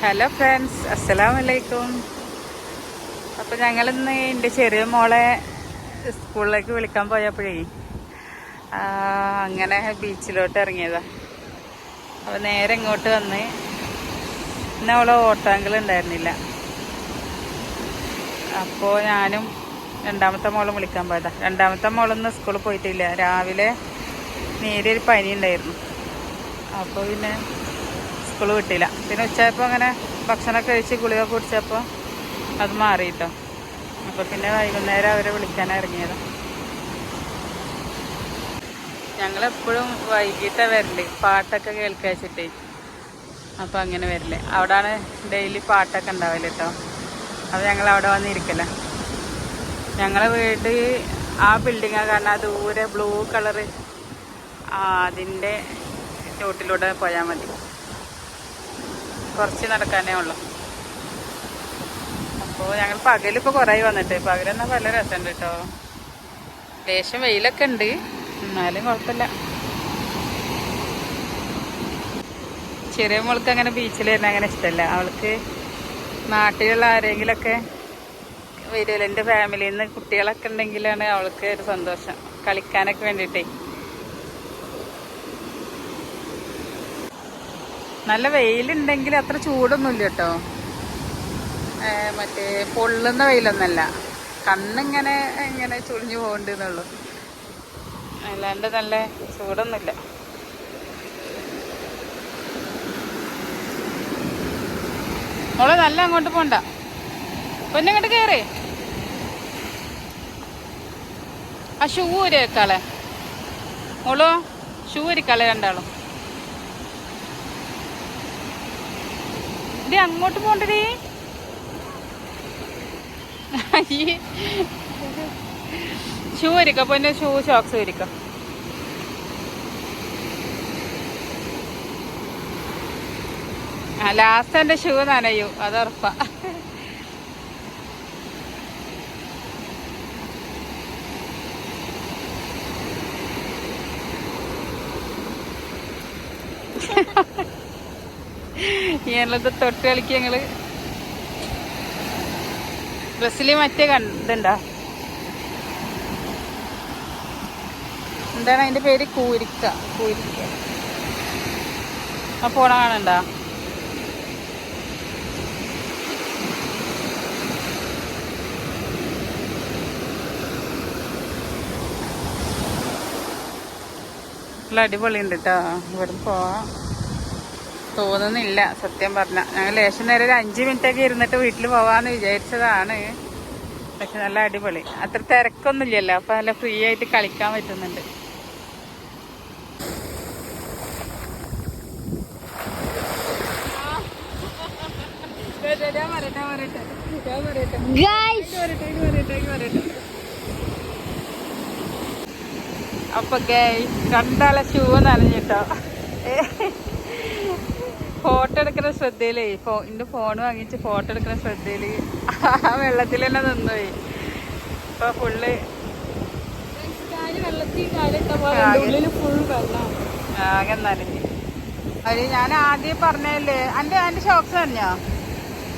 Hello friends, അസ്സലാമലൈക്കും. അപ്പോൾ ഞങ്ങളിന്ന് എൻ്റെ ചെറിയ മോളെ സ്കൂളിലേക്ക് വിളിക്കാൻ പോയപ്പോഴേ അങ്ങനെ ബീച്ചിലോട്ട് ഇറങ്ങിയതാണ്. അപ്പോൾ നേരെ ഇങ്ങോട്ട് വന്ന് ഇന്ന് അവളെ ഓട്ടാങ്കിൾ ഉണ്ടായിരുന്നില്ല. അപ്പോൾ ഞാനും രണ്ടാമത്തെ മോളും വിളിക്കാൻ പോയതാണ്. രണ്ടാമത്തെ മോളൊന്നും സ്കൂളിൽ പോയിട്ടില്ല. രാവിലെ നേരിയൊരു പനി ഉണ്ടായിരുന്നു. അപ്പോൾ പിന്നെ സ്കൂൾ വിട്ടില്ല. പിന്നെ ഉച്ചയായപ്പോൾ അങ്ങനെ ഭക്ഷണമൊക്കെ കഴിച്ച് ഗുളിക കുടിച്ചപ്പോൾ അത് മാറിയിട്ടോ. അപ്പോൾ പിന്നെ വൈകുന്നേരം അവരെ വിളിക്കാൻ ഇറങ്ങിയതാണ്. ഞങ്ങളെപ്പോഴും വൈകിട്ടാണ് വരല്, പാട്ടൊക്കെ കേൾക്കാച്ചിട്ടേ. അപ്പോൾ അങ്ങനെ വരില്ലേ. അവിടെയാണ് ഡെയിലി പാട്ടൊക്കെ ഉണ്ടാവില്ല കേട്ടോ. അപ്പോൾ ഞങ്ങൾ അവിടെ വന്നിരിക്കല. ഞങ്ങളെ വീട് ആ ബിൽഡിങ്ങാണ്. കാരണം ആ ദൂരെ ബ്ലൂ കളറ് അതിൻ്റെ ചോട്ടിലൂടെ പോയാൽ മതി. കുറച്ച് നടക്കാനേ ഉള്ളൂ. അപ്പോൾ ഞങ്ങൾ പകലിപ്പോൾ കുറേ വന്നിട്ട്, പകലെന്നാൽ നല്ല രസമുണ്ട് കേട്ടോ. ലേശം വെയിലൊക്കെ ഉണ്ട്, എന്നാലും കുഴപ്പമില്ല. ചെറിയ മോൾക്ക് അങ്ങനെ ബീച്ചിൽ വരുന്ന അങ്ങനെ ഇഷ്ടമല്ല. അവൾക്ക് നാട്ടിലുള്ള ആരെങ്കിലൊക്കെ വരുമല്ലോ, എൻ്റെ ഫാമിലിയിൽ നിന്ന് കുട്ടികളൊക്കെ ഉണ്ടെങ്കിലാണ് അവൾക്ക് ഒരു സന്തോഷം, കളിക്കാനൊക്കെ വേണ്ടിയിട്ടേ. നല്ല വെയിലുണ്ടെങ്കിൽ അത്ര ചൂടൊന്നുമില്ല കേട്ടോ. മറ്റേ പൊള്ളുന്ന വെയിലൊന്നല്ല, കണ്ണിങ്ങനെ ഇങ്ങനെ ചുളിഞ്ഞു പോകണ്ടെന്നുള്ളൂ, അല്ലാണ്ട് നല്ല ചൂടൊന്നുമില്ല. മോളെ നല്ല അങ്ങോട്ട് പോണ്ട, പൊന്നങ്ങോട്ട് കയറി. ആ ഷൂ ഊരിക്കാളെ മോളോ, ഷൂ ഊരിക്കാളെ രണ്ടാളും. ഇത് അങ്ങോട്ട് പോണ്ടേ. ഷൂ വരിക്ക പൊന്നെ, ഷൂ ഷോക്സ് വരിക്ക. ലാസ്റ്റ് എൻ്റെ ഷൂ നനയൂ, അത് ഉറപ്പാ. ഞങ്ങളത് തൊട്ട് കളിക്കുക. ഞങ്ങള് ഡ്രസ്സിൽ മറ്റേ ഇതുണ്ടോ, എന്താണ് അതിൻ്റെ പേര്? കൂരിക്ക. ആ പോണ കാണണ്ട. നല്ല അടിപൊളി ഉണ്ട് കേട്ടോ. ഇവിടെ പോവാൻ തോന്നുന്നില്ല സത്യം പറഞ്ഞാൽ. ഞങ്ങൾ ലേശം നേരം ഒരു 5 മിനിറ്റൊക്കെ ഇരുന്നിട്ട് വീട്ടിൽ പോവാന്ന് വിചാരിച്ചതാണ്. പക്ഷെ നല്ല അടിപൊളി, അത്ര തിരക്കൊന്നുമില്ലല്ലോ. അപ്പം നല്ല ഫ്രീ ആയിട്ട് കളിക്കാൻ പറ്റുന്നുണ്ട്. അപ്പൊ കണ്ടാലെ ഷൂ നനഞ്ഞിട്ടോ. ഫോട്ടോ എടുക്കുന്ന ശ്രദ്ധയിലേ, എൻ്റെ ഫോൺ വാങ്ങിച്ച് ഫോട്ടോ എടുക്കുന്ന ശ്രദ്ധയില് ആ വെള്ളത്തിൽ തന്നെ നിന്നുപോയി. ഇപ്പൊ ഫുള്ള് ആകെ നനഞ്ഞ്. അത് ഞാൻ ആദ്യം പറഞ്ഞല്ലേ, എൻ്റെ ഷോക്സ് നനഞ്ഞോ?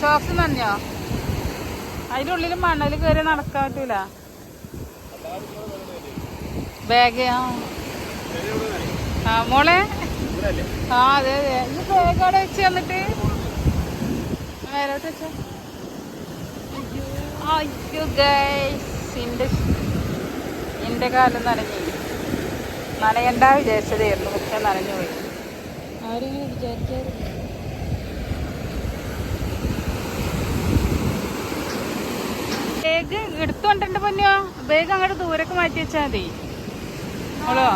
ഷോക്സ് നനഞ്ഞോ? അതിൻ്റെ ഉള്ളിൽ മണൽ കയറി നടക്കാൻ പറ്റൂല. ബാഗ് ആ മോളെ, ആ അതെ അതെ. ഈ ബാഗ് അവിടെ വെച്ച് തന്നിട്ട് മേലോട്ട് വെച്ചോ. അയ്യോ ഗൈസ്, എൻ്റെ കാലം നനയണ്ട വിചാരിച്ചതായിരുന്നു, പക്ഷെ നനഞ്ഞുപോയി. ആരെങ്കിലും വിചാരിക്കാറ്. ബാഗ് എടുത്തോണ്ടിട്ട് പൊന്നോ, ബാഗ് അങ്ങോട്ട് ദൂരൊക്കെ മാറ്റി വെച്ചാൽ മതി. ഹലോ,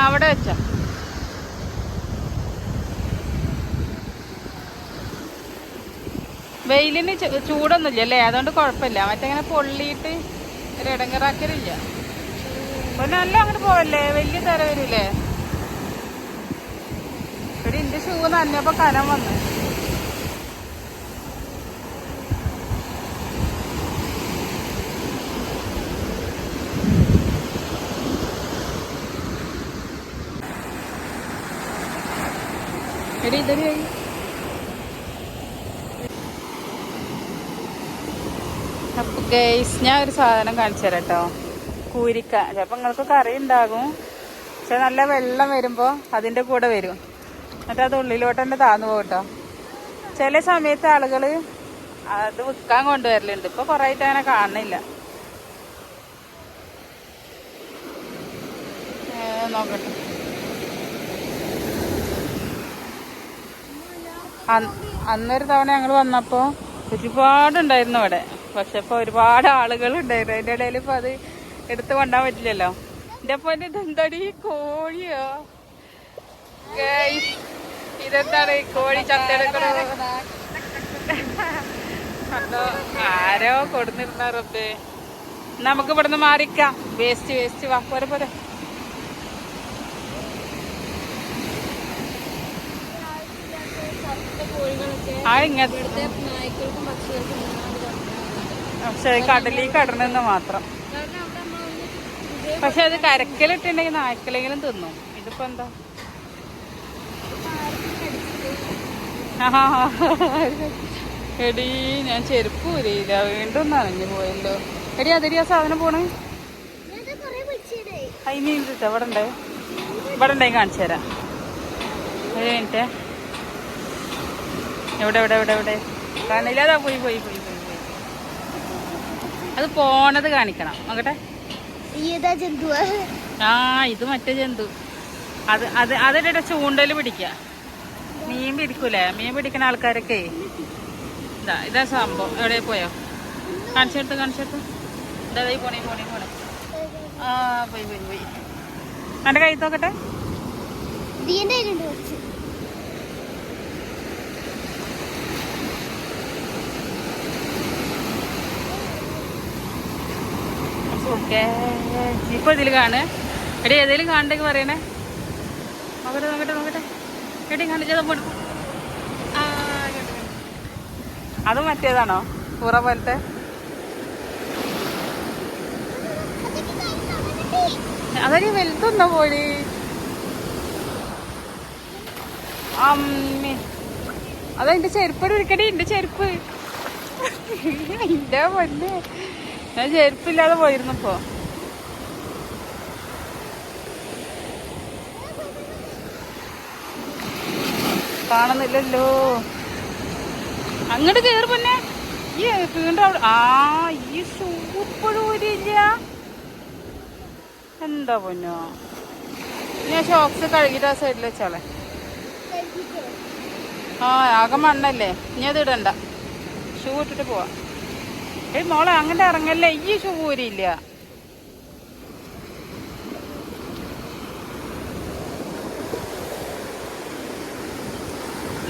അവിടെ വെച്ചോ. വെയിലിന് ചൂടൊന്നുമില്ല അല്ലേ, അതുകൊണ്ട് കുഴപ്പമില്ല. മറ്റങ്ങനെ പൊള്ളിയിട്ട് ഒരു ഇടങ്ങറാക്കലില്ല. പിന്നെ നല്ല അങ്ങോട്ട് പോവല്ലേ, വലിയ തര വരൂലേ. ഇവിടെ എൻ്റെ ഷൂ നനഞ്ഞപ്പോൾ കനം വന്ന്. എടി ഇതൊരു അപ്പോൾ ഗൈസ് ഞാൻ ഒരു സാധനം കാണിച്ചു തരാം കേട്ടോ. കൂരിക്ക. ചിലപ്പോൾ നിങ്ങൾക്ക് കറി ഉണ്ടാകും, പക്ഷെ നല്ല വെള്ളം വരുമ്പോൾ അതിൻ്റെ കൂടെ വരും, എന്നിട്ട് അത് ഉള്ളിലോട്ട് തന്നെ താന്നു പോകും കേട്ടോ. ചില സമയത്ത് ആളുകൾ അത് വിൽക്കാൻ കൊണ്ടുവരലുണ്ട്. ഇപ്പോൾ കുറേ ആയിട്ട് അങ്ങനെ കാണുന്നില്ല. നോക്കട്ടെ. അന്നൊരു തവണ ഞങ്ങൾ വന്നപ്പോൾ ഒരുപാടുണ്ടായിരുന്നു ഇവിടെ. പക്ഷെ ഇപ്പോൾ ഒരുപാട് ആളുകളുണ്ടായിരുന്നു. അതിൻ്റെ ഇടയിൽ ഇപ്പോൾ അത് എടുത്ത് കൊണ്ടാൻ പറ്റില്ലല്ലോ. എൻ്റെ അപ്പോൾ ഇതെന്താടി കോഴിയോ? ഇതെന്താണ് കോഴി ചത്തെടുക്കണോ? അതോ ആരോ കൊടുന്നിരുന്ന റബ്ബേ. നമുക്ക് ഇവിടുന്ന് മാറിക്കാം. വേസ്റ്റ് വാ, പോരെ. ആ ഇങ്ങനത്തെ പക്ഷെ കടലിൽ കടണെന്ന് മാത്രം. പക്ഷെ അത് കരക്കലിട്ടുണ്ടെങ്കിൽ നായ്ക്കളെങ്കിലും തിന്നും. ഇതിപ്പോ എന്താ? എടീ ഞാൻ ചെരുപ്പ് ഊരിയില്ല, വീണ്ടും നനഞ്ഞു പോയല്ലോ. എടി അതെടി ആ സാധനം പോണേ. അതിന് ഇവിടെ ഉണ്ടായി കാണിച്ചു തരാം. ഒരു മിനിറ്റ്. എവിടെ കാണില്ലാതാ. പോയി അത് പോണത് കാണിക്കണം. നോക്കട്ടെ. ആ ഇത് മറ്റേ ജന്തു. അതിടെ ചൂണ്ടല് പിടിക്കുക. മീൻ പിടിക്കൂലേ? മീൻ പിടിക്കുന്ന ആൾക്കാരൊക്കെ ഇതാ സംഭവം. എവിടെ പോയോ? കാണിച്ചെടുത്ത് ഇതാ പോണേ. ആ പോയി എൻ്റെ കൈ നോക്കട്ടെ. ഓക്കെ ഇപ്പൊ ഇതിൽ കാണ്. എടി ഏതെങ്കിലും കാണണ്ടെങ്കിൽ പറയണേ. നോക്കട്ടെ. എടി കാണിച്ചത് പോണ. അത് മറ്റേതാണോ? കൂറ പോലത്തെ? അതൊരു വലുതൊന്നോ പോയി. അമ്മേ അതെന്റെ ചെരുപ്പ് ഇരിക്കടി. എന്റെ ചെരുപ്പ് എന്റെ പൊന്നെ. ഞാൻ ചെരുപ്പില്ലാതെ പോയിരുന്നപ്പോ. കാണുന്നില്ലല്ലോ. അങ്ങോട്ട് കേറി പൊന്നെ. ഈ വീണ്ടും അവിടെ. ഈ സൂപ്പഴും ഊരില്ല. എന്താ പൊന്നോ. ഞാൻ ഷോക്സ് കഴുകിട്ട് ആ സൈഡിൽ വെച്ചാളെ. ആകെ മണ്ണല്ലേ. ഇനി അത് ഇടണ്ട. ഷൂ ഇട്ടിട്ട് പോവാ. മോളെ അങ്ങനെ ഇറങ്ങല്ലേ. ഈ ഷൂ ഊരിയില്ല.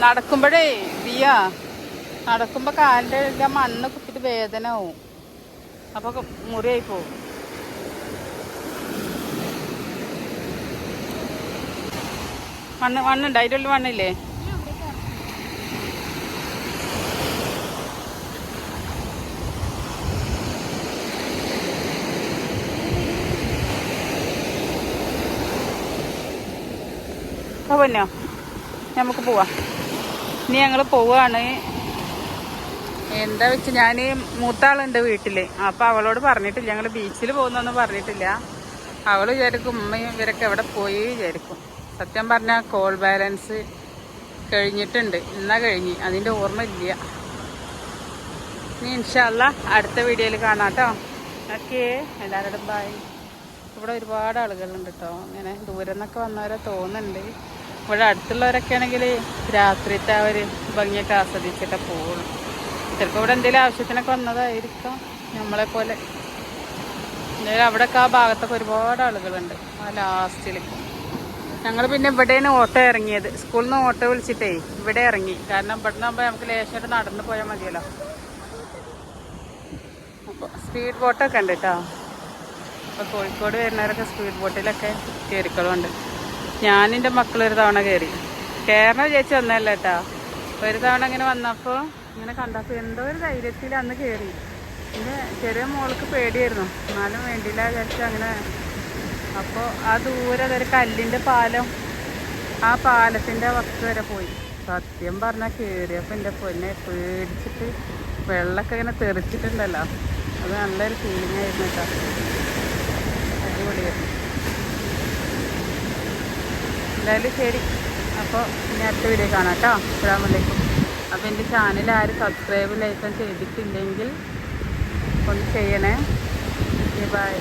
നടക്കുമ്പോഴേ നടക്കുമ്പോ കാലിന്റെ മണ്ണ് കുത്തിട്ട് വേദന ആവും. അപ്പൊ മുറിയായി പോവും. മണ്ണുണ്ട്. അതിൻ്റെ ഉള്ളിൽ മണ്ണില്ലേ? പൊന്നോ നമുക്ക് പോവാം. ഇനി ഞങ്ങൾ പോവാണ്. എന്താ വെച്ച് ഞാൻ മൂത്താളുണ്ട് വീട്ടില്. അപ്പൊ അവളോട് പറഞ്ഞിട്ടില്ല. ഞങ്ങൾ ബീച്ചിൽ പോകുന്നൊന്നും പറഞ്ഞിട്ടില്ല. അവൾ വിചാരിക്കും ഉമ്മയും ഇവരൊക്കെ എവിടെ പോയി വിചാരിക്കും. സത്യം പറഞ്ഞാൽ കോൾ ബാലൻസ് കഴിഞ്ഞിട്ടുണ്ട്. ഇന്നാ കഴിഞ്ഞ്. അതിൻ്റെ ഓർമ്മ ഇല്ല. ഇനി ഇൻഷാ അല്ലാ അടുത്ത വീഡിയോയിൽ കാണാം കേട്ടോ. ഓക്കേ, എല്ലാവരോടും ബൈ. ഇവിടെ ഒരുപാട് ആളുകളുണ്ട് കേട്ടോ. ഇങ്ങനെ ദൂരെ നിന്നൊക്കെ വന്നവരെ തോന്നുന്നുണ്ട്. ഇവിടെ അടുത്തുള്ളവരൊക്കെ ആണെങ്കിൽ രാത്രിത്തെ ആ ഒരു ഭംഗിയൊക്കെ ആസ്വദിച്ചിട്ടേ പോവുള്ളൂ. ചിലപ്പോൾ ഇവിടെ എന്തെങ്കിലും ആവശ്യത്തിനൊക്കെ വന്നതായിരിക്കാം നമ്മളെപ്പോലെ. എന്തായാലും അവിടെയൊക്കെ ആ ഭാഗത്തൊക്കെ ഒരുപാട് ആളുകളുണ്ട്. ആ ലാസ്റ്റിൽ ഞങ്ങൾ പിന്നെ ഇവിടെയാണ് ഓട്ടോ ഇറങ്ങിയത്. സ്കൂളിൽ നിന്ന് ഓട്ടോ വിളിച്ചിട്ടേ ഇവിടെ ഇറങ്ങി. കാരണം ഇവിടെ നിന്നാകുമ്പോൾ നമുക്ക് ലേശമായിട്ട് നടന്നു പോയാൽ മതിയല്ലോ. അപ്പോൾ സ്പീഡ് ബോട്ടൊക്കെ ഉണ്ട് കേട്ടോ. അപ്പോൾ കോഴിക്കോട് വരുന്നവരൊക്കെ സ്പീഡ് ബോട്ടിലൊക്കെ കയറിക്കളുണ്ട്. ഞാനെൻ്റെ മക്കളൊരു തവണ കയറണ വിചാരിച്ച് വന്നല്ല കേട്ടോ. ഒരു തവണ ഇങ്ങനെ വന്നപ്പോൾ ഇങ്ങനെ കണ്ടപ്പോൾ എന്തോ ഒരു ധൈര്യത്തിൽ അന്ന് കയറി. എൻ്റെ ചെറിയ മോൾക്ക് പേടിയായിരുന്നു, എന്നാലും വേണ്ടിയില്ല വിചാരിച്ചു അങ്ങനെ. അപ്പോൾ ആ ദൂരെ അതൊരു കല്ലിൻ്റെ പാലം, ആ പാലത്തിൻ്റെ വസ്തു വരെ പോയി. സത്യം പറഞ്ഞാൽ കയറിയപ്പോൾ എൻ്റെ പൊന്നെ പേടിച്ചിട്ട് വെള്ളമൊക്കെ ഇങ്ങനെ തെറിച്ചിട്ടുണ്ടല്ലോ. അത് നല്ലൊരു ഫീലിംഗ് ആയിരുന്നു കേട്ടോ. അടിപൊളിയായിരുന്നു. എന്തായാലും ശരി, അപ്പോൾ ഇനി അടുത്ത വീഡിയോ കാണാം കേട്ടോ. അസ്സലാമു അലൈക്കും. അപ്പോൾ എൻ്റെ ചാനൽ ആരും സബ്സ്ക്രൈബ് ലൈക്കും ചെയ്തിട്ടില്ലെങ്കിൽ ഒന്ന് ചെയ്യണേ. ബൈ.